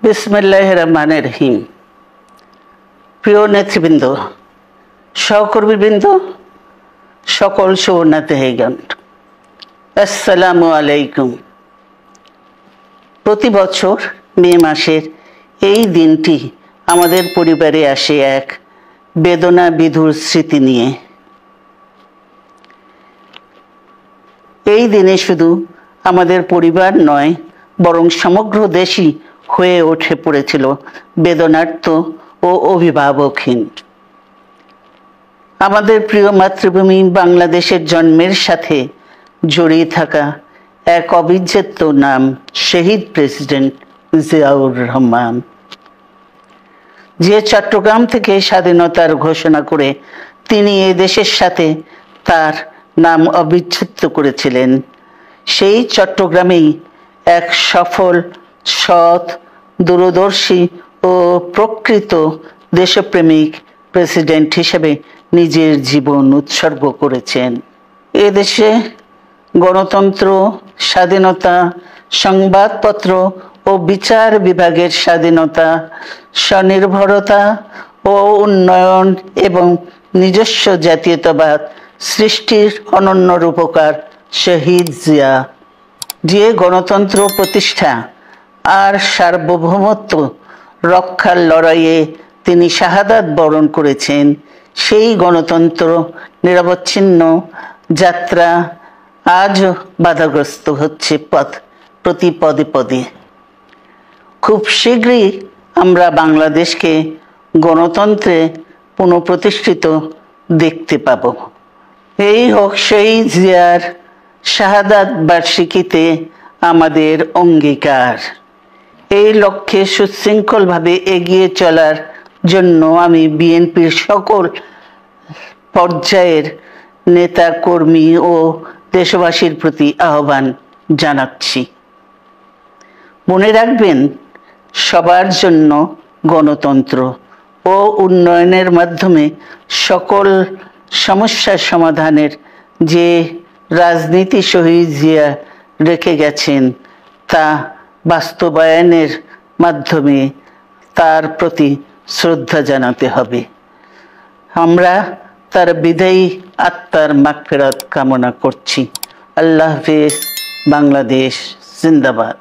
বিসমিল্লাহির রহমানির রহিম। প্রিয় নেতৃবৃন্দ, সহকর্মীবৃন্দ, সকল সুবর্ণাতিথিগণ, আসসালামু আলাইকুম। প্রতি বছর মে মাসের এই দিনটি আমাদের পরিবারে আসে এক বেদনা বিধুর স্মৃতি নিয়ে। এই দিনে শুধু আমাদের পরিবার নয়, বরং সমগ্র দেশই হয়ে উঠে পড়েছিল বেদনার্ত ও অভিভাবকহীন। আমাদের প্রিয় মাতৃভূমি বাংলাদেশের জন্মের সাথে জড়িয়ে থাকা এক অবিচ্ছেদ্য নাম শহীদ প্রেসিডেন্ট জিয়াউর রহমান, যে চট্টগ্রাম থেকে স্বাধীনতার ঘোষণা করে তিনি এ দেশের সাথে তার নাম অবিচ্ছেদ্য করেছিলেন। সেই চট্টগ্রামেই এক সফল, সৎ, দূরদর্শী ও প্রকৃত দেশপ্রেমিক প্রেসিডেন্ট হিসেবে নিজের জীবন উৎসর্গ করেছেন। এদেশে গণতন্ত্র, স্বাধীনতা, সংবাদপত্র ও বিচার বিভাগের স্বাধীনতা, স্বনির্ভরতা ও উন্নয়ন এবং নিজস্ব জাতীয়তাবাদ সৃষ্টির অনন্য রূপকার শহীদ জিয়া, যে গণতন্ত্র প্রতিষ্ঠা আর সার্বভৌমত্ব রক্ষার লড়াইয়ে তিনি শাহাদাত বরণ করেছেন, সেই গণতন্ত্র নিরবচ্ছিন্ন যাত্রা আজও বাধাগ্রস্ত হচ্ছে প্রতি পদে পদে। খুব শীঘ্রই আমরা বাংলাদেশকে গণতন্ত্রে পুনঃপ্রতিষ্ঠিত দেখতে পাব। এই হোক শহীদ জিয়ার শাহাদাত বার্ষিকীতে আমাদের অঙ্গীকার। এই লক্ষ্যে সুশৃঙ্খলভাবে এগিয়ে চলার জন্য আমি বিএনপির সকল পর্যায়ের নেতা কর্মী ও দেশবাসীর প্রতি আহ্বান জানাচ্ছি। মনে রাখবেন, সবার জন্য গণতন্ত্র ও উন্নয়নের মাধ্যমে সকল সমস্যার সমাধানের যে রাজনীতি শহীদ জিয়া রেখে গেছেন, তা বাস্তবায়নের মাধ্যমে তার প্রতি শ্রদ্ধা জানাতে হবে। আমরা তার বিদায়ী আত্মার মাগফিরাত কামনা করছি। আল্লাহ হাফেজ। বাংলাদেশ জিন্দাবাদ।